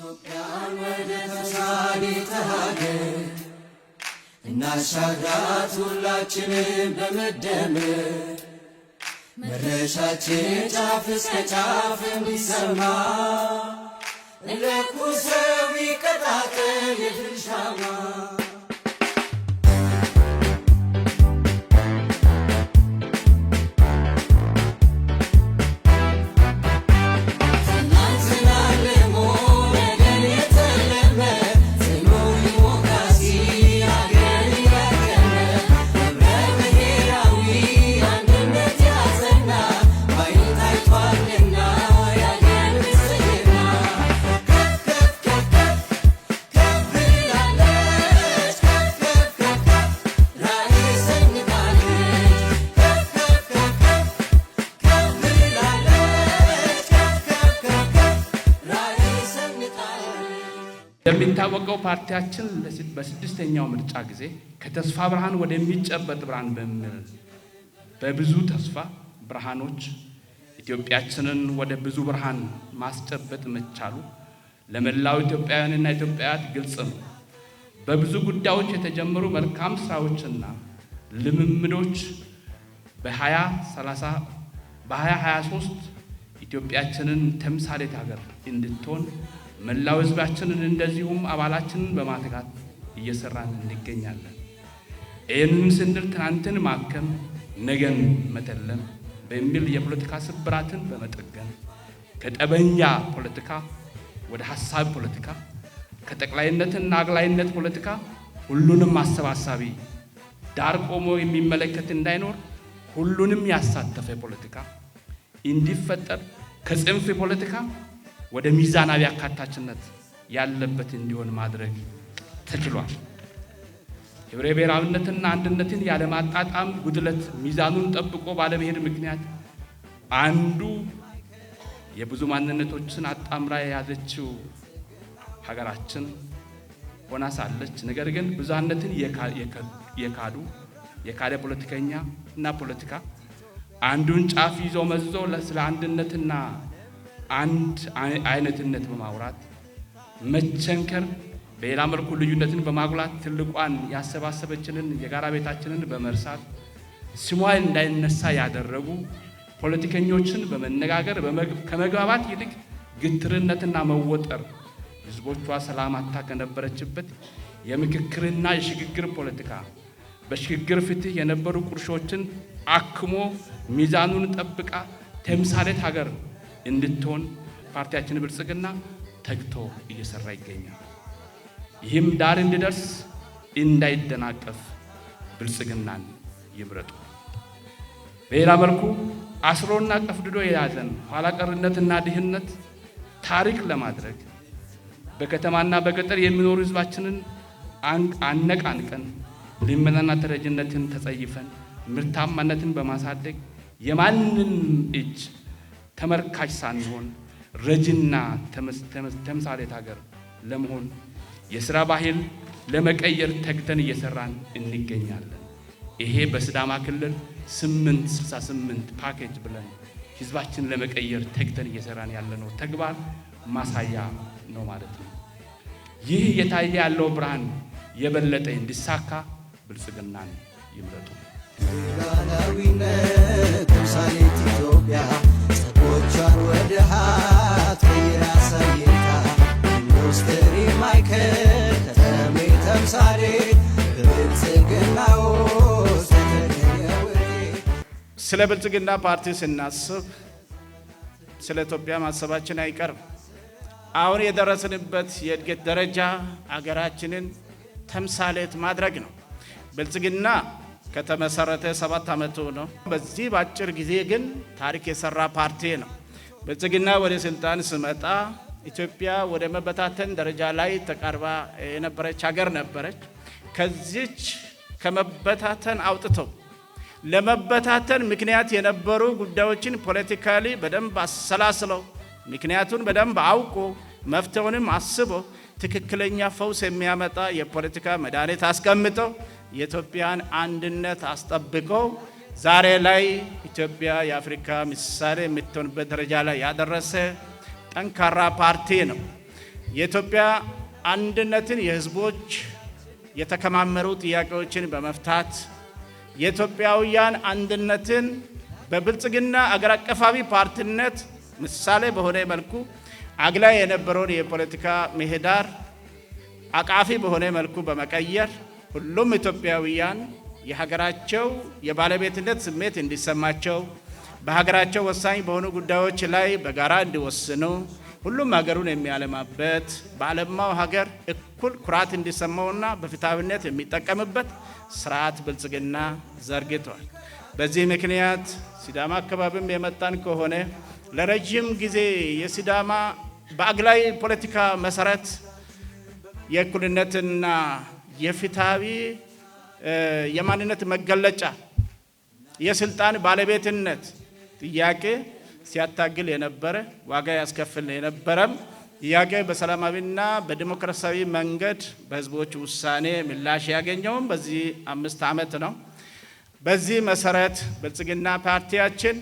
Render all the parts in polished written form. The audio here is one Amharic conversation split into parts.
ኢትዮጵያን ወደ ተምሳሌተ ሀገር እናሻግራት ሁላችንም በመደመር መድረሻችን ጫፍ እስከ ጫፍ እንዲሰማ ለኩሰው ይቀጣጠል የድል ሻማ። እንደሚታወቀው ፓርቲያችን በስድስተኛው ምርጫ ጊዜ ከተስፋ ብርሃን ወደሚጨበጥ ብርሃን በሚል በብዙ ተስፋ ብርሃኖች ኢትዮጵያችንን ወደ ብዙ ብርሃን ማስጨበጥ መቻሉ ለመላው ኢትዮጵያውያንና ኢትዮጵያውያት ግልጽ ነው። በብዙ ጉዳዮች የተጀመሩ መልካም ስራዎችና ልምምዶች በ2023 ኢትዮጵያችንን ተምሳሌት ሀገር እንድትሆን መላው ህዝባችንን እንደዚሁም አባላችንን በማትጋት እየሰራን እንገኛለን። ይህንን ስንል ትናንትን ማከም ነገን መተለም በሚል የፖለቲካ ስብራትን በመጠገን ከጠበኛ ፖለቲካ ወደ ሐሳብ ፖለቲካ ከጠቅላይነትና አግላይነት ፖለቲካ ሁሉንም አሰባሳቢ ዳር ቆሞ የሚመለከት እንዳይኖር ሁሉንም ያሳተፈ ፖለቲካ እንዲፈጠር ከጽንፍ ፖለቲካ ወደ ሚዛናዊ አካታችነት ያለበት እንዲሆን ማድረግ ተችሏል። ህብረ ብሔራዊነትና አንድነትን ያለማጣጣም ጉድለት ሚዛኑን ጠብቆ ባለመሄድ ምክንያት አንዱ የብዙ ማንነቶችን አጣምራ የያዘችው ሀገራችን ሆና ሳለች ነገር ግን ብዙሃነትን የካደ ፖለቲከኛ እና ፖለቲካ አንዱን ጫፍ ይዞ መዞ ስለ አንድነትና አንድ አይነትነት በማውራት መቸንከር በሌላ መልኩ ልዩነትን በማጉላት ትልቋን ያሰባሰበችንን የጋራ ቤታችንን በመርሳት ስሟ እንዳይነሳ ያደረጉ ፖለቲከኞችን በመነጋገር ከመግባባት ይልቅ ግትርነትና መወጠር ህዝቦቿ ሰላም አታ ከነበረችበት የምክክርና የሽግግር ፖለቲካ በሽግግር ፍትህ የነበሩ ቁርሾችን አክሞ ሚዛኑን ጠብቃ ተምሳሌት ሀገር እንድትሆን ፓርቲያችን ብልጽግና ተግቶ እየሰራ ይገኛል። ይህም ዳር እንዲደርስ እንዳይደናቀፍ ብልጽግናን ይምረጡ። በሌላ መልኩ አስሮና ቀፍድዶ የያዘን ኋላ ቀርነትና ድህነት ታሪክ ለማድረግ በከተማና በገጠር የሚኖሩ ህዝባችንን አነቃንቀን ልመናና ተረጅነትን ተጸይፈን ምርታማነትን በማሳደግ የማንም እጅ ተመርካች ሳንሆን ረጅና ተምሳሌት ሀገር ለመሆን የሥራ ባህል ለመቀየር ተግተን እየሰራን እንገኛለን። ይሄ በሲዳማ ክልል 868 ፓኬጅ ብለን ህዝባችን ለመቀየር ተግተን እየሰራን ያለነው ተግባር ማሳያ ነው ማለት ነው። ይህ እየታየ ያለው ብርሃን የበለጠ እንዲሳካ ብልጽግናን ይምረጡ። ሉዓላዊነት ተምሳሌት ኢትዮጵያ ጸጎቿን ወደ ሀብት ቀይራ አሳይታ ኢንዱስትሪ ማዕከል ከተሜ ተምሳሌት በብልጽግና ውስጥ ተገኘ ውጤት። ስለ ብልጽግና ፓርቲ ስናስብ ስለ ኢትዮጵያ ማሰባችን አይቀርም። አሁን የደረስንበት የእድገት ደረጃ አገራችንን ተምሳሌት ማድረግ ነው። ብልጽግና ከተመሰረተ 7 ዓመቱ ነው። በዚህ ባጭር ጊዜ ግን ታሪክ የሰራ ፓርቲ ነው። ብልጽግና ወደ ስልጣን ስመጣ ኢትዮጵያ ወደ መበታተን ደረጃ ላይ ተቃርባ የነበረች ሀገር ነበረች። ከዚች ከመበታተን አውጥተው ለመበታተን ምክንያት የነበሩ ጉዳዮችን ፖለቲካሊ በደንብ አሰላስለው ምክንያቱን በደንብ አውቆ መፍትሄውንም አስቦ ትክክለኛ ፈውስ የሚያመጣ የፖለቲካ መድኃኒት አስቀምጠው የኢትዮጵያን አንድነት አስጠብቀው ዛሬ ላይ ኢትዮጵያ የአፍሪካ ምሳሌ የምትሆንበት ደረጃ ላይ ያደረሰ ጠንካራ ፓርቲ ነው። የኢትዮጵያ አንድነትን የህዝቦች የተከማመሩ ጥያቄዎችን በመፍታት የኢትዮጵያውያን አንድነትን በብልጽግና አገር አቀፋዊ ፓርቲነት ምሳሌ በሆነ መልኩ አግላይ የነበረውን የፖለቲካ ምህዳር አቃፊ በሆነ መልኩ በመቀየር ሁሉም ኢትዮጵያውያን የሀገራቸው የባለቤትነት ስሜት እንዲሰማቸው በሀገራቸው ወሳኝ በሆኑ ጉዳዮች ላይ በጋራ እንዲወስኑ ሁሉም ሀገሩን የሚያለማበት በዓለማው ሀገር እኩል ኩራት እንዲሰማውና በፍትሃዊነት የሚጠቀምበት ስርዓት ብልጽግና ዘርግቷል። በዚህ ምክንያት ሲዳማ አካባቢም የመጣን ከሆነ ለረጅም ጊዜ የሲዳማ በአግላይ ፖለቲካ መሰረት የእኩልነትና የፍትሃዊ የማንነት መገለጫ የስልጣን ባለቤትነት ጥያቄ ሲያታግል የነበረ ዋጋ ያስከፍል የነበረም ጥያቄ በሰላማዊና በዲሞክራሲያዊ መንገድ በህዝቦች ውሳኔ ምላሽ ያገኘውም በዚህ 5 ዓመት ነው። በዚህ መሰረት ብልጽግና ፓርቲያችን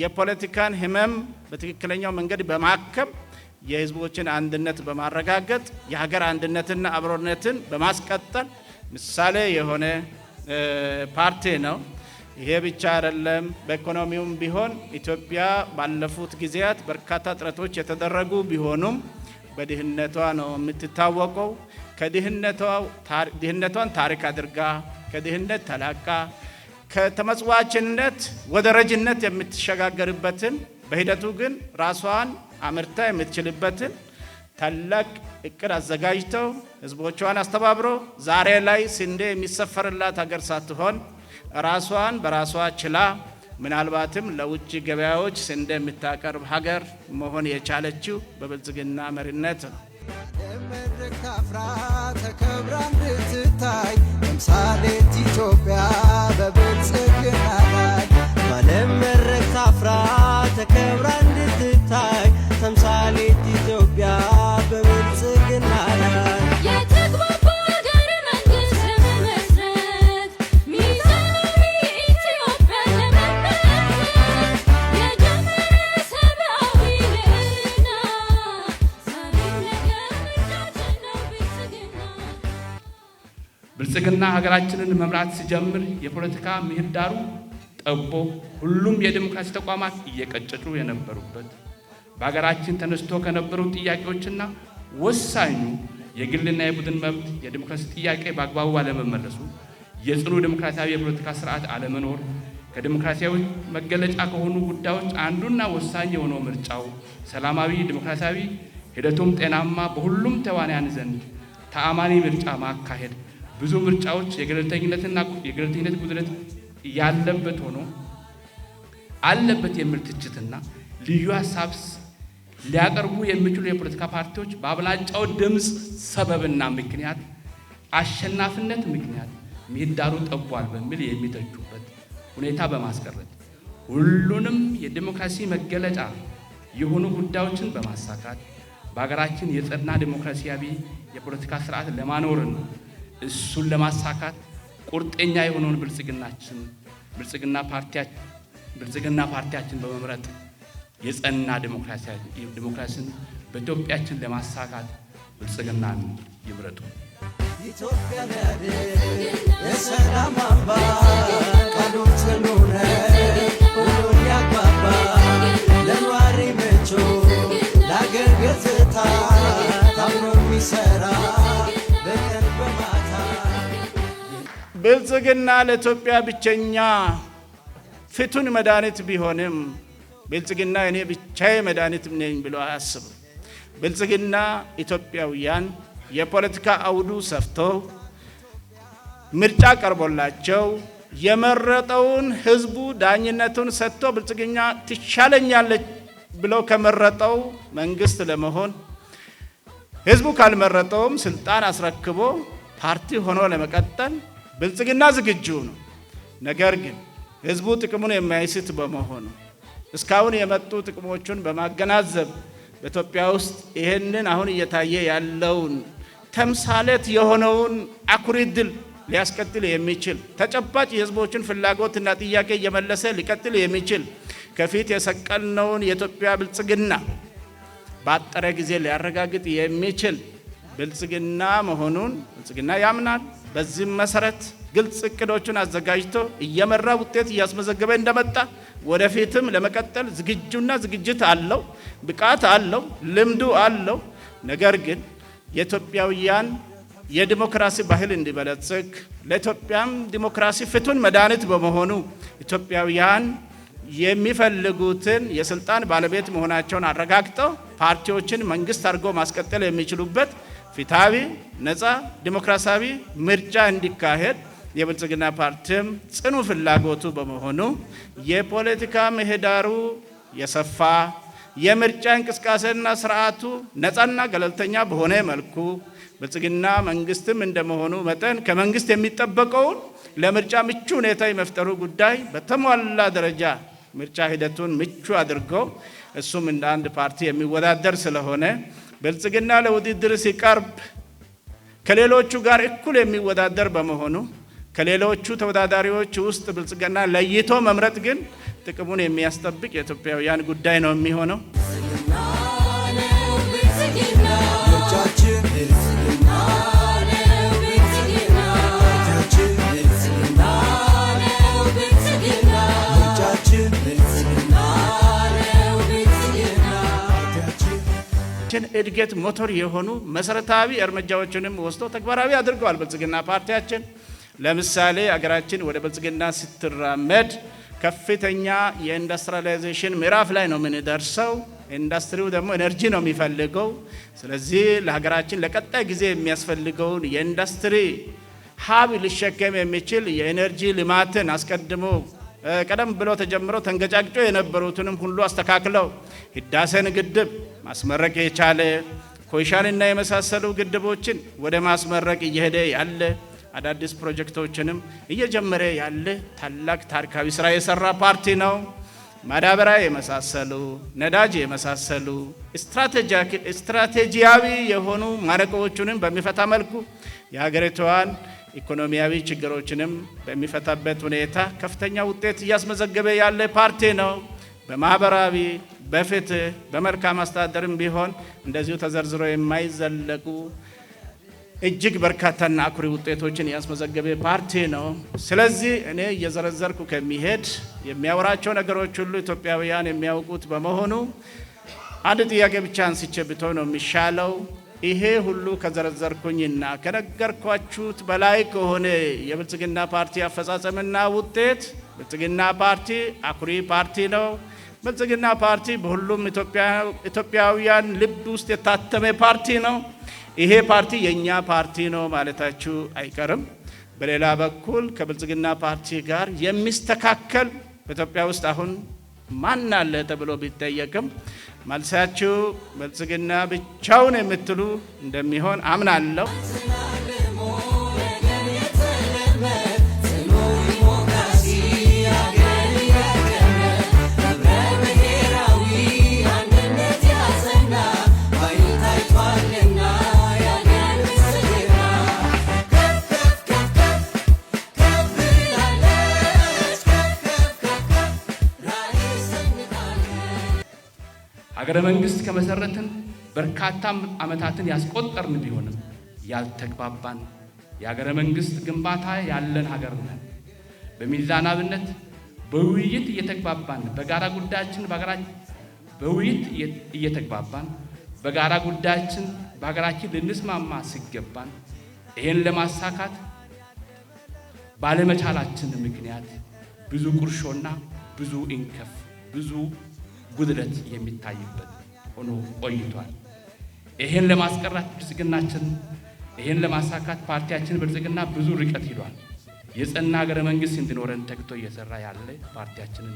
የፖለቲካን ህመም በትክክለኛው መንገድ በማከም የህዝቦችን አንድነት በማረጋገጥ የሀገር አንድነትና አብሮነትን በማስቀጠል ምሳሌ የሆነ ፓርቲ ነው። ይሄ ብቻ አይደለም። በኢኮኖሚውም ቢሆን ኢትዮጵያ ባለፉት ጊዜያት በርካታ ጥረቶች የተደረጉ ቢሆኑም በድህነቷ ነው የምትታወቀው። ድህነቷን ታሪክ አድርጋ ከድህነት ተላቃ ከተመጽዋችነት ወደ ረጅነት የምትሸጋገርበትን በሂደቱ ግን ራሷን አምርታ የምትችልበትን ታላቅ እቅድ አዘጋጅተው ህዝቦቿን አስተባብሮ ዛሬ ላይ ስንዴ የሚሰፈርላት ሀገር ሳትሆን ራሷን በራሷ ችላ ምናልባትም ለውጭ ገበያዎች ስንዴ የምታቀርብ ሀገር መሆን የቻለችው በብልጽግና መሪነት ነው። ለመድረክ ታፍራ ተከብራ እንድትታይ ተምሳሌት ኢትዮጵያ በብልጽግና ላይ ባለመድረክ ታፍራ ተከብራ እንድትታይ ተምሳሌት ኢትዮጵያ በብልጽግና ላይ ብልጽግና ሀገራችንን መምራት ሲጀምር የፖለቲካ ምህዳሩ ጠቦ ሁሉም የዲሞክራሲ ተቋማት እየቀጨጩ የነበሩበት በሀገራችን ተነስቶ ከነበሩ ጥያቄዎችና ወሳኙ የግልና የቡድን መብት የዲሞክራሲ ጥያቄ በአግባቡ ባለመመለሱ የጽኑ ዲሞክራሲያዊ የፖለቲካ ስርዓት አለመኖር ከዲሞክራሲያዊ መገለጫ ከሆኑ ጉዳዮች አንዱና ወሳኝ የሆነው ምርጫው ሰላማዊ ዲሞክራሲያዊ ሂደቱም ጤናማ በሁሉም ተዋንያን ዘንድ ተአማኒ ምርጫ ማካሄድ ብዙ ምርጫዎች የገለልተኝነት ጉድለት ያለበት ሆኖ አለበት የሚል ትችትና ልዩ ሀሳብ ሊያቀርቡ የሚችሉ የፖለቲካ ፓርቲዎች በአብላጫው ድምፅ ሰበብና ምክንያት አሸናፊነት ምክንያት ምህዳሩ ጠቧል በሚል የሚተቹበት ሁኔታ በማስቀረት ሁሉንም የዲሞክራሲ መገለጫ የሆኑ ጉዳዮችን በማሳካት በሀገራችን የጸና ዲሞክራሲያዊ የፖለቲካ ስርዓት ለማኖርና እሱን ለማሳካት ቁርጠኛ የሆነውን ብልጽግና ፓርቲያችን በመምረጥ የጸና ዲሞክራሲን በኢትዮጵያችን ለማሳካት ብልጽግናን ይምረጡ። ኢትዮጵያ የሰላም አምባ ቃሉ ጽኑ ነው ሁሉን ያግባባ ለነዋሪ ምቹ ለአገር ገጽታ ታምኖ የሚሰራ በቀን በማታ ብልጽግና ለኢትዮጵያ ብቸኛ ፍቱን መድኃኒት ቢሆንም ብልጽግና እኔ ብቻዬ መድኃኒት ነኝ ብሎ አያስብም። ብልጽግና ኢትዮጵያውያን የፖለቲካ አውዱ ሰፍቶ ምርጫ ቀርቦላቸው የመረጠውን ህዝቡ ዳኝነቱን ሰጥቶ ብልጽግና ትሻለኛለች ብሎ ከመረጠው መንግስት ለመሆን ህዝቡ ካልመረጠውም ስልጣን አስረክቦ ፓርቲ ሆኖ ለመቀጠል ብልጽግና ዝግጁ ነው። ነገር ግን ህዝቡ ጥቅሙን የማይስት በመሆኑ እስካሁን የመጡ ጥቅሞቹን በማገናዘብ በኢትዮጵያ ውስጥ ይሄንን አሁን እየታየ ያለውን ተምሳሌት የሆነውን አኩሪ ድል ሊያስቀጥል የሚችል ተጨባጭ የህዝቦችን ፍላጎትና ጥያቄ እየመለሰ ሊቀጥል የሚችል ከፊት የሰቀልነውን የኢትዮጵያ ብልጽግና ባጠረ ጊዜ ሊያረጋግጥ የሚችል ብልጽግና መሆኑን ብልጽግና ያምናል። በዚህም መሰረት ግልጽ እቅዶችን አዘጋጅቶ እየመራ ውጤት እያስመዘገበ እንደመጣ ወደፊትም ለመቀጠል ዝግጅት አለው፣ ብቃት አለው፣ ልምዱ አለው። ነገር ግን የኢትዮጵያውያን የዲሞክራሲ ባህል እንዲበለጽግ ለኢትዮጵያም ዲሞክራሲ ፍቱን መድኃኒት በመሆኑ ኢትዮጵያውያን የሚፈልጉትን የስልጣን ባለቤት መሆናቸውን አረጋግጠው ፓርቲዎችን መንግስት አድርጎ ማስቀጠል የሚችሉበት ፍትሃዊ፣ ነፃ፣ ዲሞክራሲያዊ ምርጫ እንዲካሄድ የብልጽግና ፓርቲም ጽኑ ፍላጎቱ በመሆኑ የፖለቲካ ምህዳሩ የሰፋ የምርጫ እንቅስቃሴና ስርዓቱ ነፃና ገለልተኛ በሆነ መልኩ ብልጽግና መንግስትም እንደመሆኑ መጠን ከመንግስት የሚጠበቀውን ለምርጫ ምቹ ሁኔታ የመፍጠሩ ጉዳይ በተሟላ ደረጃ ምርጫ ሂደቱን ምቹ አድርገው እሱም እንደ አንድ ፓርቲ የሚወዳደር ስለሆነ ብልጽግና ለውድድር ሲቀርብ ከሌሎቹ ጋር እኩል የሚወዳደር በመሆኑ ከሌሎቹ ተወዳዳሪዎች ውስጥ ብልጽግና ለይቶ መምረጥ ግን ጥቅሙን የሚያስጠብቅ የኢትዮጵያውያን ጉዳይ ነው የሚሆነው። እድገት ሞተር የሆኑ መሰረታዊ እርምጃዎችንም ወስዶ ተግባራዊ አድርገዋል ብልጽግና ፓርቲያችን። ለምሳሌ አገራችን ወደ ብልጽግና ስትራመድ ከፍተኛ የኢንዱስትሪያላይዜሽን ምዕራፍ ላይ ነው የምንደርሰው። ኢንዱስትሪው ደግሞ ኤነርጂ ነው የሚፈልገው። ስለዚህ ለሀገራችን ለቀጣይ ጊዜ የሚያስፈልገውን የኢንዱስትሪ ሀብ ሊሸከም የሚችል የኤነርጂ ልማትን አስቀድሞ ቀደም ብሎ ተጀምሮ ተንገጫግጮ የነበሩትንም ሁሉ አስተካክለው ህዳሴን ግድብ ማስመረቅ የቻለ ኮይሻንና የመሳሰሉ ግድቦችን ወደ ማስመረቅ እየሄደ ያለ አዳዲስ ፕሮጀክቶችንም እየጀመረ ያለ ታላቅ ታሪካዊ ስራ የሰራ ፓርቲ ነው። ማዳበሪያ የመሳሰሉ ነዳጅ የመሳሰሉ ስትራቴጂያዊ የሆኑ ማነቆዎችንም በሚፈታ መልኩ የሀገሪቷን ኢኮኖሚያዊ ችግሮችንም በሚፈታበት ሁኔታ ከፍተኛ ውጤት እያስመዘገበ ያለ ፓርቲ ነው። በማህበራዊ፣ በፍትህ፣ በመልካም አስተዳደርም ቢሆን እንደዚሁ ተዘርዝሮ የማይዘለቁ እጅግ በርካታና አኩሪ ውጤቶችን ያስመዘገበ ፓርቲ ነው። ስለዚህ እኔ እየዘረዘርኩ ከሚሄድ የሚያወራቸው ነገሮች ሁሉ ኢትዮጵያውያን የሚያውቁት በመሆኑ አንድ ጥያቄ ብቻ አንስቼ ብተው ነው የሚሻለው። ይሄ ሁሉ ከዘረዘርኩኝና ከነገርኳችሁት በላይ ከሆነ የብልጽግና ፓርቲ አፈጻጸምና ውጤት ብልጽግና ፓርቲ አኩሪ ፓርቲ ነው። ብልጽግና ፓርቲ በሁሉም ኢትዮጵያውያን ልብ ውስጥ የታተመ ፓርቲ ነው። ይሄ ፓርቲ የኛ ፓርቲ ነው ማለታችሁ አይቀርም። በሌላ በኩል ከብልጽግና ፓርቲ ጋር የሚስተካከል በኢትዮጵያ ውስጥ አሁን ማን አለ ተብሎ ቢጠየቅም መልሳችሁ ብልጽግና ብቻውን የምትሉ እንደሚሆን አምናለሁ። ሀገረ መንግስት ከመሰረትን በርካታ ዓመታትን ያስቆጠርን ቢሆንም ያልተግባባን የሀገረ መንግስት ግንባታ ያለን ሀገር ነን። በሚዛናዊነት በውይይት እየተግባባን በጋራ ጉዳያችን በውይይት እየተግባባን በጋራ ጉዳያችን በሀገራችን ልንስማማ ሲገባን ይሄን ለማሳካት ባለመቻላችን ምክንያት ብዙ ቁርሾና ብዙ እንከፍ ብዙ ጉድለት የሚታይበት ሆኖ ቆይቷል። ይሄን ለማስቀረት ብልጽግናችን ይሄን ለማሳካት ፓርቲያችን ብልጽግና ብዙ ርቀት ሄዷል። የጸና ሀገረ መንግስት እንዲኖረን ተግቶ እየሰራ ያለ ፓርቲያችንን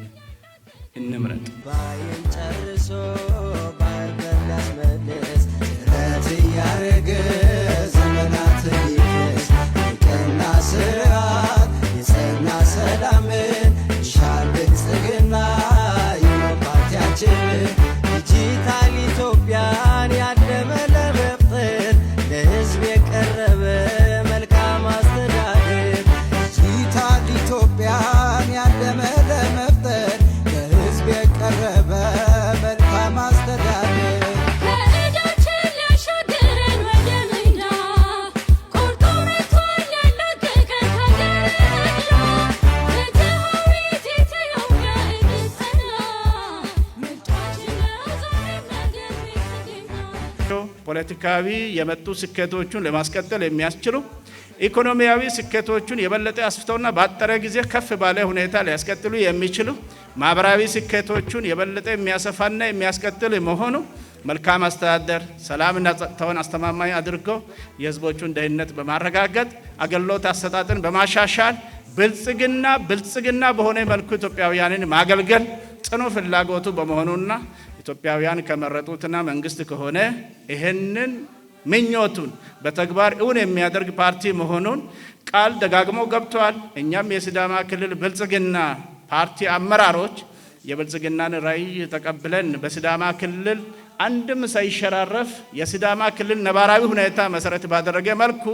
እንምረጥ። ባይን ጨርሶ ባርበን ያስመልስ ረት ያረገ ዘመናት ይክስ የቀና ስርዓት የጸና ሰላምን ይሻል ብልጽግና ዲጂታል ኢትዮጵያን ያለመ ለመፍጠር ለሕዝብ የቀረበ መልካም አስተዳደር ዲጂታል ኢትዮጵያን ያለመ ለመፍጠር ለሕዝብ የቀረበ መልካም አስተዳደር ፖለቲካዊ የመጡ ስኬቶቹን ለማስቀጠል የሚያስችሉ ኢኮኖሚያዊ ስኬቶቹን የበለጠ አስፍተውና ባጠረ ጊዜ ከፍ ባለ ሁኔታ ሊያስቀጥሉ የሚችሉ ማህበራዊ ስኬቶቹን የበለጠ የሚያሰፋና የሚያስቀጥል መሆኑ መልካም አስተዳደር ሰላምና ጸጥታውን አስተማማኝ አድርጎ የህዝቦቹን ደህንነት በማረጋገጥ አገልግሎት አሰጣጥን በማሻሻል ብልጽግና በሆነ መልኩ ኢትዮጵያውያንን ማገልገል ጽኑ ፍላጎቱ በመሆኑና ኢትዮጵያውያን ከመረጡትና መንግስት ከሆነ ይህንን ምኞቱን በተግባር እውን የሚያደርግ ፓርቲ መሆኑን ቃል ደጋግሞ ገብቷል። እኛም የሲዳማ ክልል ብልጽግና ፓርቲ አመራሮች የብልጽግናን ራዕይ ተቀብለን በሲዳማ ክልል አንድም ሳይሸራረፍ የሲዳማ ክልል ነባራዊ ሁኔታ መሰረት ባደረገ መልኩ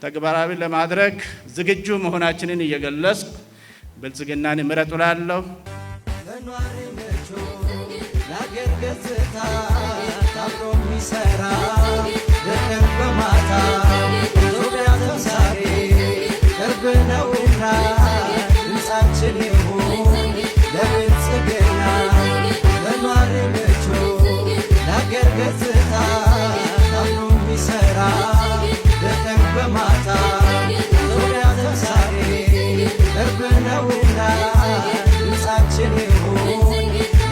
ተግባራዊ ለማድረግ ዝግጁ መሆናችንን እየገለጽኩ ብልጽግናን ምረጡ እላለሁ። ለአገር ገጽታ ታብሮ የሚሰራ በቀን በማታ ኢትዮጵያ ተምሳሌ ቅርብ ነውና ድምፃችን ይሁን ለብልጽግና ለኗሪ ምቹ ለአገር ገጽታ ታብሮ የሚሰራ በቀን በማታ ኢትዮጵያ ተምሳሌ ቅርብ ነውና ድምፃችን ይሁን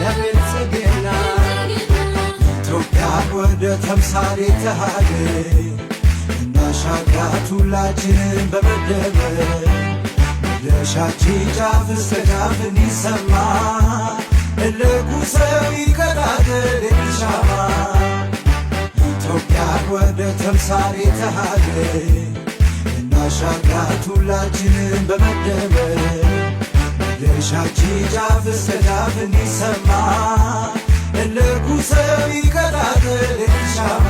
ለብልጽግና ኢትዮጵያ ወደ ተምሳሌተ ሀገር እናሻግራት ሁላችንን በመደመር መድረሻችን ጫፍ እስከ ጫፍ እንዲሰማ እልጉ ሰው ይቀጣጠል እንዲሻማ ኢትዮጵያ ወደ ተምሳሌተ ሀገር እናሻግራት ሁላችንን በመደመር መድረሻችን ጫፍ እስከ ጫፍ እንዲሰማ እልጉ ሰው ይቀጣጠል እንዲሻማ